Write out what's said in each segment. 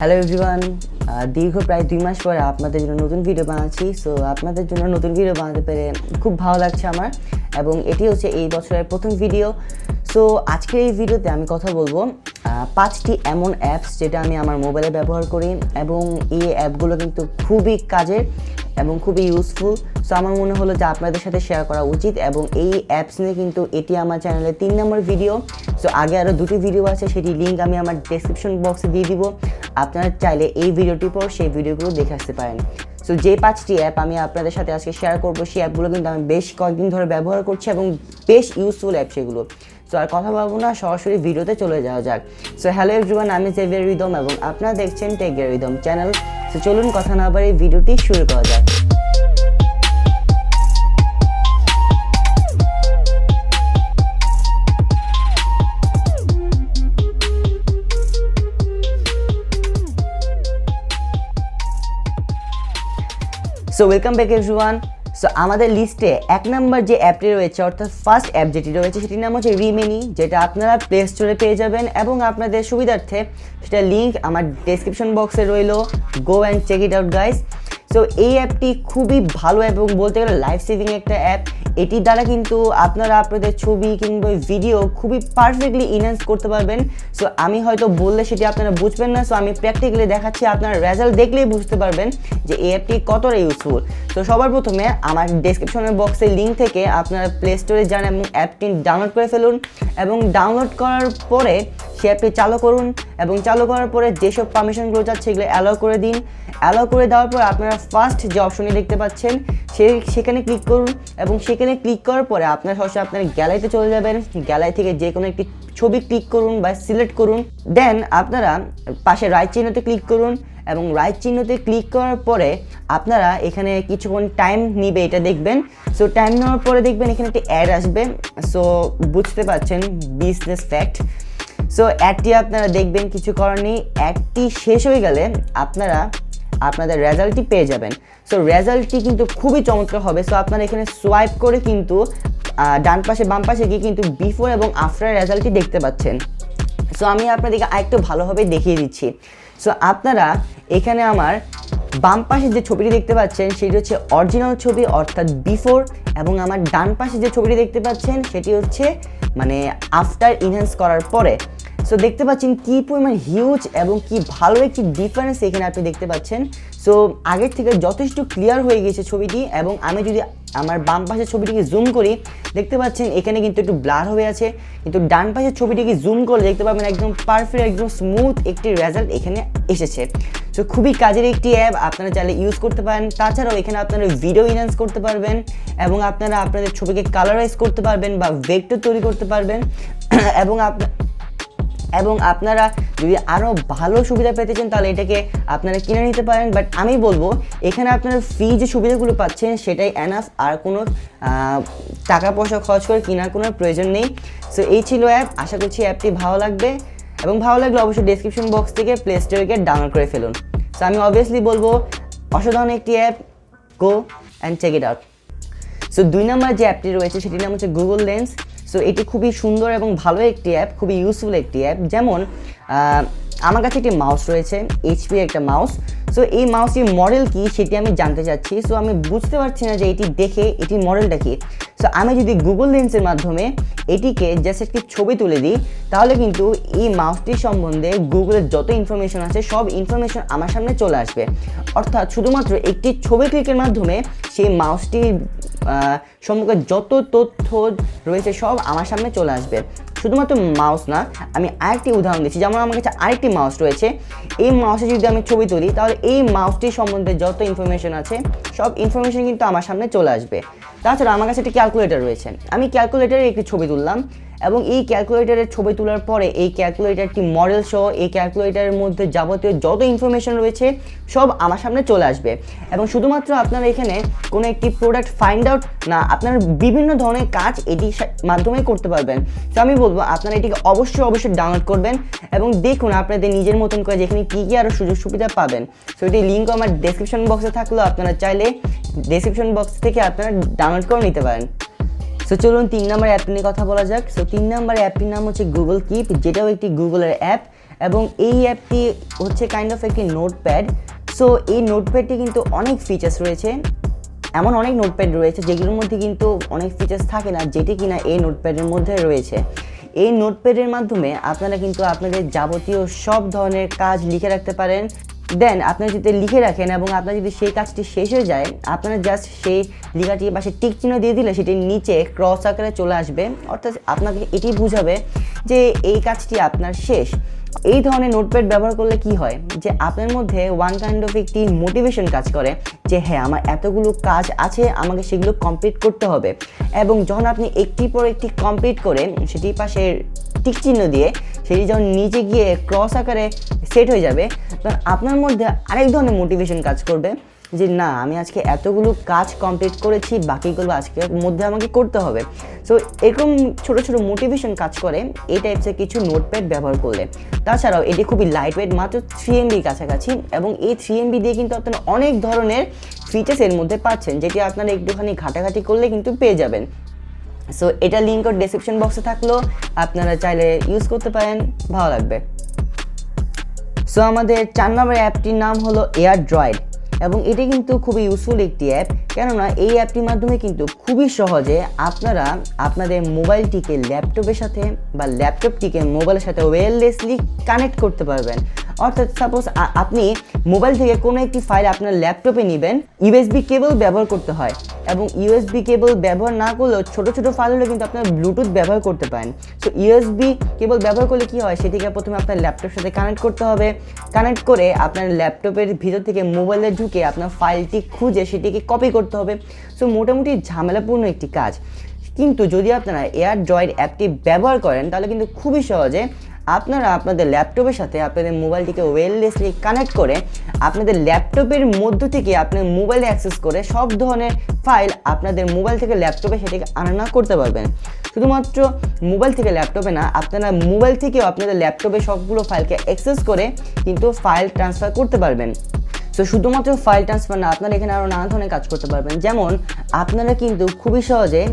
Hello everyone, দীর্ঘ প্রায় 2 মাস পরে আপনাদের জন্য নতুন ভিডিও বানাচ্ছি। সো আপনাদের জন্য নতুন ভিডিও বানাতে পেরে খুব ভালো লাগছে আমার, এবং এটি হচ্ছে এই বছরের প্রথম ভিডিও। সো আজকের এই ভিডিওতে আমি কথা বলবো 5টি এমন অ্যাপস যেটা আমি আমার মোবাইলে ব্যবহার করি, এবং এই অ্যাপগুলো কিন্তু খুবই কাজের এবং খুবই ইউজফুল। সো আমার মনে হলো যে আপনাদের সাথে শেয়ার করা উচিত, এবং এই অ্যাপস নিয়ে কিন্তু এটি আমার চ্যানেলে 3 নম্বর ভিডিও। সো আগে আরও 2টি ভিডিও আছে, সেটি লিঙ্ক আমি আমার ডেসক্রিপশন বক্সে দিয়ে দিব। আপনারা চাইলে এই ভিডিওটির পর সেই ভিডিওগুলো দেখে আসতে পারেন। সো যে 5টি অ্যাপ আমি আপনাদের সাথে আজকে শেয়ার করবো, সেই অ্যাপগুলো কিন্তু আমি বেশ কয়েকদিন ধরে ব্যবহার করছি এবং বেশ ইউজফুল অ্যাপ সেগুলো। সো আর কথা বলবো না, সরাসরি ভিডিওতে চলে যাওয়া যাক। সো হ্যালো এভরিওয়ান, আমি Xavier এবং আপনারা দেখছেন টেক রিদম চ্যানেল। সো চলুন কথা না বাড়িয়ে ভিডিওটি শুরু করা যাক। So welcome back everyone. So আমাদের লিস্টে 1 নম্বর যে অ্যাপটি রয়েছে, অর্থাৎ ফার্স্ট অ্যাপ যেটি রয়েছে, সেটির নাম হচ্ছে রিমিনি, যেটা আপনারা প্লে স্টোরে পেয়ে যাবেন, এবং আপনাদের সুবিধার্থে সেটা লিঙ্ক আমার ডেসক্রিপশন বক্সে রইল। Go and check it out guys. So এই অ্যাপটি খুবই ভালো এবং বলতে গেলে লাইফ সেভিং একটা অ্যাপ। এটির দ্বারা কিন্তু আপনারা আপনাদের ছবি কিংবা ভিডিও খুবই পারফেক্টলি ইনহ্যান্স করতে পারবেন। সো আমি হয়তো বললে সেটি আপনারা বুঝবেন না, সো আমি প্র্যাকটিক্যালি দেখাচ্ছি, আপনারা রেজাল্ট দেখলেই বুঝতে পারবেন যে এই অ্যাপটি কতটা ইউজফুল। তো সবার প্রথমে আমার ডেসক্রিপশনের বক্সের লিঙ্ক থেকে আপনারা প্লে স্টোরে যান এবং অ্যাপটি ডাউনলোড করে ফেলুন, এবং ডাউনলোড করার পরে সে অ্যাপটি চালু করুন, এবং চালু করার পরে যেসব পারমিশনগুলো যাচ্ছে সেগুলো অ্যালাউ করে দিন। অ্যালাউ করে দেওয়ার পর আপনারা ফার্স্ট যে অপশনটি দেখতে পাচ্ছেন সেখানে ক্লিক করুন, এবং সেখানে ক্লিক করার পরে আপনারা সরাসরি আপনার গ্যালারিতে চলে যাবেন। গ্যালারি থেকে যে কোনো একটি ছবি ক্লিক করুন বা সিলেক্ট করুন, দেন আপনারা পাশে রাইট চিহ্নতে ক্লিক করুন, এবং রাইট চিহ্নতে ক্লিক করার পরে আপনারা এখানে কিছুক্ষণ টাইম নিবে, এটা দেখবেন। সো টাইম নেওয়ার পরে দেখবেন এখানে একটি অ্যাড আসবে। সো বুঝতে পারছেন, বিজনেস ফ্যাক্ট। সো অ্যাডটি আপনারা দেখবেন, কিছু করার নেই। অ্যাডটি শেষ হয়ে গেলে আপনারা আপনাদের রেজাল্টটি পেয়ে যাবেন। সো রেজাল্টটি কিন্তু খুবই চমৎকার হবে। সো আপনারা এখানে সোয়াইপ করে কিন্তু ডান পাশে বাম পাশে গিয়ে কিন্তু বিফোর এবং আফটার রেজাল্টটি দেখতে পাচ্ছেন। সো আমি আপনাদেরকে আরেকটু ভালোভাবে দেখিয়ে দিচ্ছি। সো আপনারা এখানে আমার বাম পাশে যে ছবিটি দেখতে পাচ্ছেন সেটি হচ্ছে অরিজিনাল ছবি, অর্থাৎ বিফোর, এবং আমার ডান পাশে যে ছবিটি দেখতে পাচ্ছেন সেটি হচ্ছে মানে আফটার ইনহ্যান্স করার পরে। সো দেখতে পাচ্ছেন কী পরিমাণ হিউজ এবং কি ভালো একটি ডিফারেন্স এখানে আপনি দেখতে পাচ্ছেন। সো আগের থেকে যথেষ্ট ক্লিয়ার হয়ে গেছে ছবিটি, এবং আমি যদি আমার বাম পাশের ছবিটিকে জুম করি, দেখতে পাচ্ছেন এখানে কিন্তু একটু ব্লার হয়ে আছে, কিন্তু ডান পাশের ছবিটিকে জুম করে দেখতে পাবেন একদম পারফেক্ট, একদম স্মুথ একটি রেজাল্ট এখানে এসেছে। সো খুবই কাজের একটি অ্যাপ, আপনারা চাইলে ইউজ করতে পারেন। তাছাড়াও এখানে আপনারা ভিডিও ইনহ্যান্স করতে পারবেন, এবং আপনারা আপনাদের ছবিকে কালারাইজ করতে পারবেন বা ভেক্টর তৈরি করতে পারবেন, এবং আপনারা যদি আরও ভালো সুবিধা পেতে চান তাহলে এটাকে আপনারা কিনে নিতে পারেন। বাট আমি বলবো এখানে আপনারা ফ্রি যে সুবিধাগুলো পাচ্ছেন সেটাই এনাফ, আর কোনো টাকা পয়সা খরচ করে কেনার কোনো প্রয়োজন নেই। সো এই ছিল অ্যাপ। আশা করছি অ্যাপটি ভালো লাগবে, এবং ভালো লাগলে অবশ্যই ডেসক্রিপশন বক্স থেকে প্লে স্টোরে গিয়ে ডাউনলোড করে ফেলুন। সো আমি অবভিয়াসলি বলবো অসাধারণ একটি app, go and check it out. So 2 number যে অ্যাপটি রয়েছে সেটির নাম হচ্ছে গুগল লেন্স। সো এটি খুবই সুন্দর এবং ভালো একটি অ্যাপ, খুবই ইউজফুল একটি অ্যাপ। যেমন আমার কাছে একটি মাউস রয়েছে, HP একটা মাউস। সো এই মাউসটির মডেল কি সেটি আমি জানতে চাচ্ছি। সো আমি বুঝতে পারছি না যে এটি দেখে এটির মডেলটা কি। সো আমি যদি গুগল লেন্সের মাধ্যমে এটিকে জাস্ট একটি ছবি তুলে দিই, তাহলে কিন্তু এই মাউসটির সম্বন্ধে গুগলের যত ইনফরমেশন আছে সব ইনফরমেশন আমার সামনে চলে আসবে। অর্থাৎ শুধুমাত্র একটি ছবি ক্লিকের মাধ্যমে সেই মাউসটির সম্পর্কে যত তথ্য রয়েছে সব আমার সামনে চলে আসবে। শুধুমাত্র মাউস না, আমি আরেকটি উদাহরণ দিচ্ছি। যেমন আমার কাছে আরেকটি মাউস রয়েছে, এই মাউসে যদি আমি ছবি তুলি তাহলে এই মাউসটির সম্বন্ধে যত ইনফরমেশন আছে সব ইনফরমেশন কিন্তু আমার সামনে চলে আসবে। তাছাড়া আমার কাছে একটি ক্যালকুলেটর রয়েছে, আমি ক্যালকুলেটারে একটি ছবি তুললাম, এবং এই ক্যালকুলেটারের ছবি তোলার পরে এই ক্যালকুলেটারটি মডেল সহ এই ক্যালকুলেটারের মধ্যে যাবতীয় যত ইনফরমেশন রয়েছে সব আমার সামনে চলে আসবে। এবং শুধুমাত্র আপনারা এখানে কোনো একটি প্রোডাক্ট ফাইন্ড আউট না, আপনারা বিভিন্ন ধরনের কাজ এটির মাধ্যমে করতে পারবেন। তো আমি বলবো আপনারা এটিকে অবশ্যই ডাউনলোড করবেন, এবং দেখুন আপনাদের নিজের মতন করে যেখানে কী কী আরও সুযোগ সুবিধা পাবেন। সো এটির লিঙ্ক আমার ডেসক্রিপশন বক্সে থাকলেও আপনারা চাইলে ডেসক্রিপশন বক্স থেকে আপনারা ডাউনলোড করে নিতে পারেন। সো চলুন 3 নম্বর অ্যাপটি নিয়ে কথা বলা যাক। সো 3 নম্বর অ্যাপটির নাম হচ্ছে গুগল কিপ, যেটাও একটি গুগলের অ্যাপ, এবং এই অ্যাপটি হচ্ছে কাইন্ড অফ একটি নোটপ্যাড। সো এই নোটপ্যাডটি কিন্তু অনেক ফিচার্স রয়েছে, এমন অনেক নোটপ্যাড রয়েছে যেগুলোর মধ্যে কিন্তু অনেক ফিচার্স থাকে না, যেটি কিনা এই নোটপ্যাডের মধ্যে রয়েছে। এই নোটপ্যাডের মাধ্যমে আপনারা কিন্তু আপনাদের যাবতীয় সব ধরনের কাজ লিখে রাখতে পারেন। দেন আপনারা যদি লিখে রাখেন এবং আপনার যদি সেই কাজটি শেষ হয়ে যায়, আপনারা জাস্ট সেই লেখাটির পাশে টিক চিহ্ন দিয়ে দিলে সেটির নিচে ক্রস আকারে চলে আসবে, অর্থাৎ আপনাকে এটি বোঝাবে যে এই কাজটি আপনার শেষ। এই ধরনের নোটপ্যাড ব্যবহার করলে কি হয় যে আপনার মধ্যে ওয়ান কাইন্ড অফ একটি মোটিভেশন কাজ করে যে হ্যাঁ, আমার এতগুলো কাজ আছে, আমাকে সেগুলো কমপ্লিট করতে হবে। এবং যখন আপনি একটির পর একটি কমপ্লিট করে সেটির পাশে টিক চিহ্ন দিয়ে সেটি যখন নিচে গিয়ে ক্রস আকারে সেট হয়ে যাবে, তখন আপনার মধ্যে আরেক ধরনের মোটিভেশন কাজ করবে যে না, আমি আজকে এতগুলো কাজ কমপ্লিট করেছি, বাকিগুলো আজকের মধ্যে আমাকে করতে হবে। সো এরকম ছোটো ছোটো মোটিভেশন কাজ করে এই টাইপসের কিছু নোটপ্যাড ব্যবহার করলে। তাছাড়াও এটি খুবই লাইট ওয়েট, মাত্র 3 MB কাছাকাছি, এবং এই 3 MB দিয়ে কিন্তু আপনারা অনেক ধরনের ফিচার্স এর মধ্যে পাচ্ছেন, যেটি আপনারা একটুখানি ঘাটাঘাটি করলে কিন্তু পেয়ে যাবেন। সো এটা লিঙ্ক ওর ডেসক্রিপশন বক্সে থাকলো, আপনারা চাইলে ইউজ করতে পারেন, ভালো লাগবে। সো আমাদের 4 নম্বর অ্যাপটির নাম হলো এয়ারড্রয়েড, এবং এটি কিন্তু খুবই ইউজফুল একটি অ্যাপ, কেননা এই অ্যাপটির মাধ্যমে কিন্তু খুবই সহজে আপনারা আপনাদের মোবাইলটিকে ল্যাপটপের সাথে বা ল্যাপটপটিকে মোবাইলের সাথে ওয়্যারলেসলি কানেক্ট করতে পারবেন। অর্থাৎ সাপোজ আপনি মোবাইল থেকে কোনো একটি ফাইল আপনার ল্যাপটপে নেবেন, ইউএসবি কেবল ব্যবহার করতে হয়, এবং ইউএসবি কেবল ব্যবহার না করলেও ছোটো ছোটো ফাইল হলে কিন্তু আপনার ব্লুটুথ ব্যবহার করতে পারেন। সো ইউএসবি কেবল ব্যবহার করলে কী হয়, সেটিকে প্রথমে আপনার ল্যাপটপের সাথে কানেক্ট করতে হবে, কানেক্ট করে আপনার ল্যাপটপের ভিতর থেকে মোবাইলে ঢুকে আপনার ফাইলটি খুঁজে সেটিকে কপি করতে হবে। সো মোটামুটি ঝামেলাপূর্ণ একটি কাজ, কিন্তু যদি আপনারা এয়ারড্রয়েড অ্যাপটি ব্যবহার করেন তাহলে কিন্তু খুবই সহজে আপনারা আপনাদের ল্যাপটপের সাথে আপনাদের মোবাইলটিকে ওয়্যারলেসলি কানেক্ট করে আপনাদের ল্যাপটপের মধ্য থেকে আপনার মোবাইলে অ্যাক্সেস করে সব ধরনের ফাইল আপনাদের মোবাইল থেকে ল্যাপটপে সেটিকে আনা করতে পারবেন। শুধুমাত্র মোবাইল থেকে ল্যাপটপে না, আপনারা মোবাইল থেকেও আপনাদের ল্যাপটপে সবগুলো ফাইলকে অ্যাক্সেস করে কিন্তু ফাইল ট্রান্সফার করতে পারবেন। সো শুধুমাত্র ফাইল ট্রান্সফার না, আপনারা এখানে আরও নানা ধরনের কাজ করতে পারবেন। যেমন আপনারা কিন্তু খুবই সহজে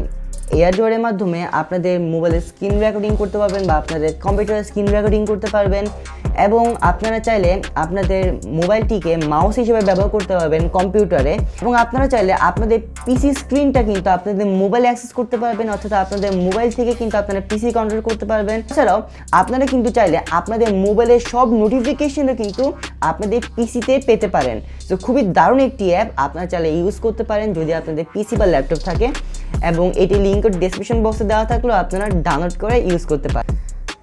এয়ারড্রয়েডের মাধ্যমে আপনাদের মোবাইলের স্ক্রিন রেকর্ডিং করতে পারবেন বা আপনাদের কম্পিউটারের স্ক্রিন রেকর্ডিং করতে পারবেন, এবং আপনারা চাইলে আপনাদের মোবাইলটিকে মাউস হিসেবে ব্যবহার করতে পারবেন কম্পিউটারে, এবং আপনারা চাইলে আপনাদের পিসি স্ক্রিনটা কিন্তু আপনাদের মোবাইলে অ্যাক্সেস করতে পারবেন, অর্থাৎ আপনাদের মোবাইল থেকে কিন্তু আপনারা পিসি কন্ট্রোল করতে পারবেন। এছাড়াও আপনারা কিন্তু চাইলে আপনাদের মোবাইলের সব নোটিফিকেশনও কিন্তু আপনাদের পিসিতে পেতে পারেন। তো খুবই দারুণ একটি অ্যাপ, আপনারা চাইলে ইউজ করতে পারেন যদি আপনাদের পিসি বা ল্যাপটপ থাকে, এবং এটি লিঙ্ক ডেসক্রিপশন বক্সে দেওয়া থাকলেও আপনারা ডাউনলোড করে ইউজ করতে পারেন।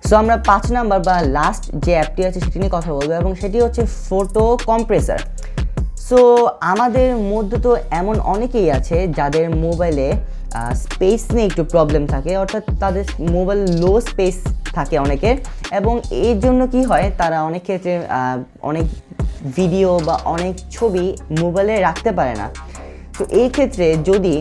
সো আমরা 5 নাম্বার বা লাস্ট যে অ্যাপটি আছে সেটি নিয়ে কথা বলবো, এবং সেটি হচ্ছে ফটো কম্প্রেসার। সো আমাদের মধ্যে তো এমন অনেকেই আছে যাদের মোবাইলে স্পেস নিয়ে একটু প্রবলেম থাকে, অর্থাৎ তাদের মোবাইল লো স্পেস থাকে অনেকের, এবং এর জন্য কি হয়, তারা অনেক ক্ষেত্রে অনেক ভিডিও বা অনেক ছবি মোবাইলে রাখতে পারে না। তো এই ক্ষেত্রে যদি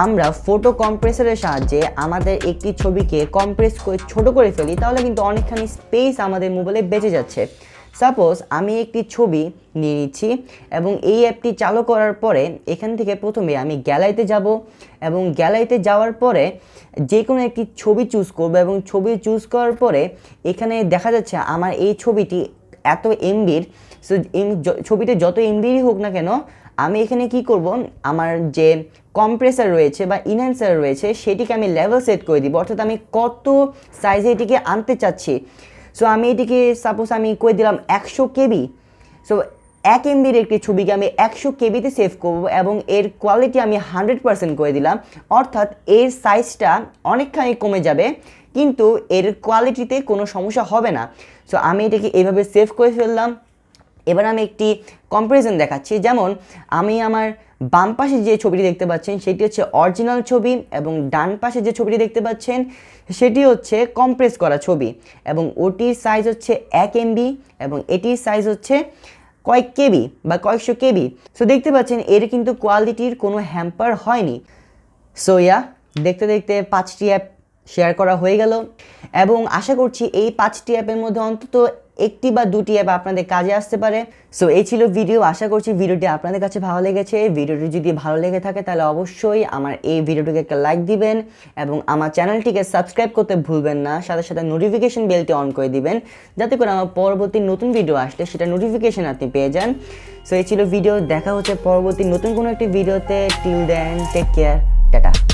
আমরা ফটো কম্প্রেসারের সাহায্যে আমাদের একটি ছবিকে কম্প্রেস করে ছোটো করে ফেলি, তাহলে কিন্তু অনেকখানি স্পেস আমাদের মোবাইলে বেঁচে যাচ্ছে। সাপোজ আমি একটি ছবি নিয়ে নিচ্ছি, এবং এই অ্যাপটি চালু করার পরে এখান থেকে প্রথমে আমি গ্যালারিতে যাব, এবং গ্যালারিতে যাওয়ার পরে যে কোনো একটি ছবি চুজ করব, এবং ছবি চুজ করার পরে এখানে দেখা যাচ্ছে আমার এই ছবিটি এত এমবির। সো ছবিটা যত এমবিরই হোক না কেন, আমি এখানে কি করব, আমার যে কম্প্রেসার রয়েছে বা ইনহ্যান্সার রয়েছে সেটিকে আমি লেভেল সেট করে দিব, অর্থাৎ আমি কত সাইজে এটিকে আনতে চাচ্ছি। সো আমি এটিকে সাপোজ আমি করে দিলাম 100 কেবি। সো 1 এমবির একটি ছবিকে আমি 100 কেবিতে সেভ করব, এবং এর কোয়ালিটি আমি 100% করে দিলাম, অর্থাৎ এর সাইজটা অনেকখানি কমে যাবে কিন্তু এর কোয়ালিটিতে কোনো সমস্যা হবে না। সো আমি এটাকে এইভাবে সেভ করে ফেললাম। এবার আমি একটি কম্পারিজন দেখাচ্ছি, যেমন আমি আমার বাম পাশে যে ছবিটি দেখতে পাচ্ছেন সেটি হচ্ছে অরিজিনাল ছবি, এবং ডান পাশে যে ছবিটি দেখতে পাচ্ছেন সেটি হচ্ছে কম্প্রেস করা ছবি, এবং ওটির সাইজ হচ্ছে 1 এমবি, এবং এটির সাইজ হচ্ছে কয়েক কেবি বা কয়েকশো কেবি। সো দেখতে পাচ্ছেন এর কিন্তু কোয়ালিটির কোনো হ্যাম্পার হয়নি। সো দেখতে দেখতে 5টি অ্যাপ শেয়ার করা হয়ে গেল এবং আশা করছি এই 5টি অ্যাপের মধ্যে অন্তত একটি বা দুটি অ্যাপ আপনাদের কাজে আসতে পারে। সো এই ছিল ভিডিও। আশা করছি ভিডিওটি আপনাদের কাছে ভালো লেগেছে। ভিডিওটি যদি ভালো লেগে থাকে তাহলে অবশ্যই আমার এই ভিডিওটিকে একটা লাইক দিবেন এবং আমার চ্যানেলটিকে সাবস্ক্রাইব করতে ভুলবেন না। সাথে সাথে নোটিফিকেশন বেলটি অন করে দিবেন যাতে করে আমার পরবর্তী নতুন ভিডিও আসলে সেটা নোটিফিকেশন আপনি পেয়ে যান। সো এই ছিল ভিডিও। দেখা হচ্ছে পরবর্তী নতুন কোনো একটি ভিডিওতে। Till then take care, tata.